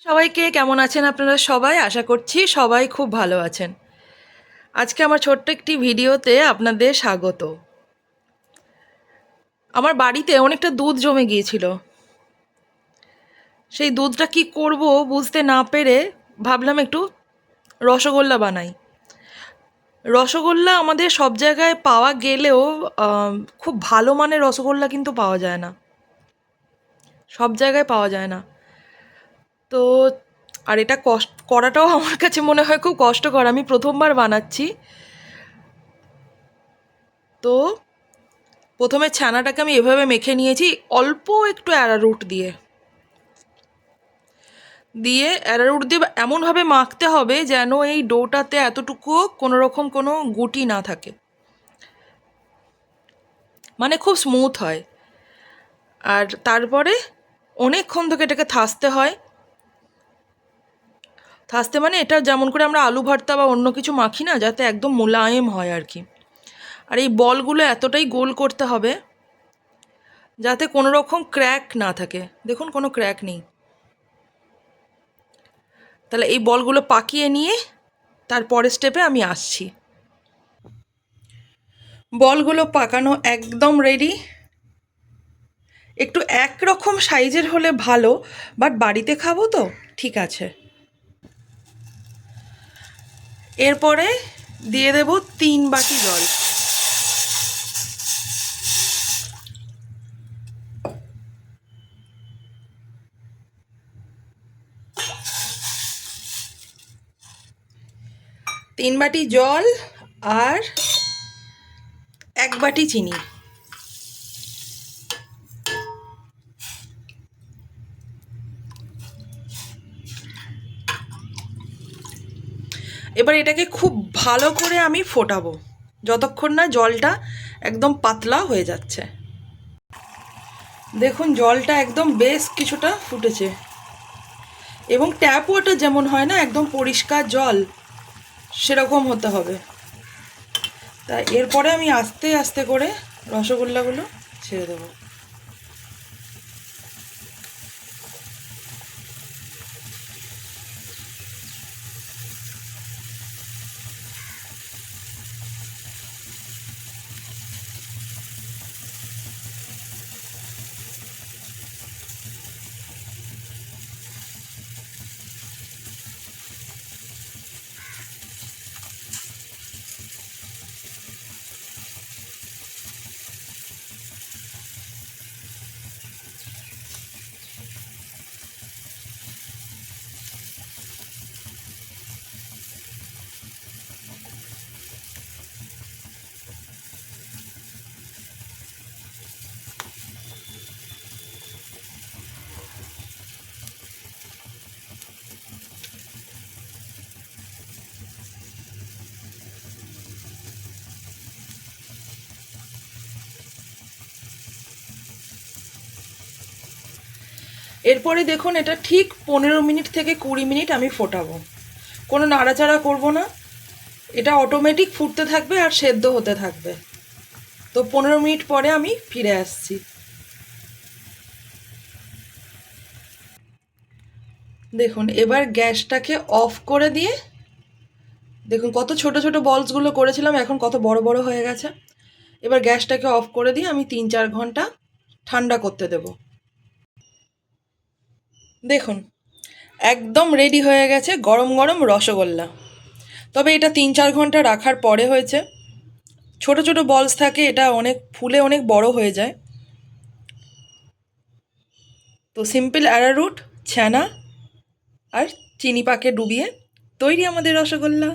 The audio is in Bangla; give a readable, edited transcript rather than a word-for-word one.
সবাইকে কেমন আছেন আপনারা সবাই? আশা করছি সবাই খুব ভালো আছেন। আজকে আমার ছোট্ট একটি ভিডিওতে আপনাদের স্বাগত। আমার বাড়িতে অনেকটা দুধ জমে গিয়েছিল। সেই দুধটা কি করব বুঝতে না পেরে ভাবলাম একটু রসগোল্লা বানাই। রসগোল্লা আমাদের সব জায়গায় পাওয়া গেলেও খুব ভালো মানের রসগোল্লা কিন্তু পাওয়া যায় না, সব জায়গায় পাওয়া যায় না। তো আর এটা করাটাও আমার কাছে মনে হয় খুব কষ্টকর। আমি প্রথমবার বানাচ্ছি। তো প্রথমে ছানাটাকে আমি এভাবে মেখে নিয়েছি, অল্প একটু অ্যারারুট দিয়ে অ্যারারুট দিয়ে এমনভাবে মাখতে হবে যেন এই ডোটাতে এতটুকুও কোনো রকম কোনো গুটি না থাকে, মানে খুব স্মুথ হয়। আর তারপরে অনেকক্ষণ থেকে এটাকে থাসতে মানে এটা যেমন করে আমরা আলু ভর্তা বা অন্য কিছু মাখি না, যাতে একদম মোলায়েম হয় আর কি। আর এই বলগুলো এতটাই গোল করতে হবে যাতে কোনো রকম ক্র্যাক না থাকে। দেখুন কোনো ক্র্যাক নেই। তাহলে এই বলগুলো পাকিয়ে নিয়ে তারপরের স্টেপে আমি আসছি। বলগুলো পাকানো একদম রেডি। একটু একরকম সাইজের হলে ভালো, বাট বাড়িতে খাবো তো ঠিক আছে। এরপরে দিয়ে দেব 3 বাটি জল। তিন বাটি জল আর 1 বাটি চিনি। এবার এটাকে খুব ভালো করে আমি ফোটাবো যতক্ষণ না জলটা একদম পাতলা হয়ে যাচ্ছে। দেখুন জলটা একদম বেশ কিছুটা ফুটেছে, এবং ট্যাপ ওয়াটার যেমন হয় না, একদম পরিষ্কার জল সেরকম হতে হবে। তা এরপরে আমি আস্তে আস্তে করে রসগোল্লাগুলো ছেড়ে দেবো। এরপরে দেখুন এটা ঠিক 15 মিনিট থেকে 20 মিনিট আমি ফোটাবো। কোনো নাড়াচাড়া করব না, এটা অটোমেটিক ফুটতে থাকবে আর সেদ্ধ হতে থাকবে। তো 15 মিনিট পরে আমি ফিরে আসছি। দেখুন এবার গ্যাসটাকে অফ করে দিয়ে, দেখুন কত ছোট ছোট বলসগুলো করেছিলাম এখন কত বড় বড় হয়ে গেছে। এবার গ্যাসটাকে অফ করে দিয়ে আমি 3-4 ঘন্টা ঠান্ডা করতে দেব। দেখুন একদম রেডি হয়ে গেছে গরম গরম রসগোল্লা। তবে এটা 3-4 ঘন্টা রাখার পরে হয়েছে। ছোট ছোট বলস থাকে, এটা অনেক ফুলে অনেক বড় হয়ে যায়। তো সিম্পল অ্যারারুট, ছানা আর চিনি পাকে ডুবিয়ে তৈরি আমাদের রসগোল্লা।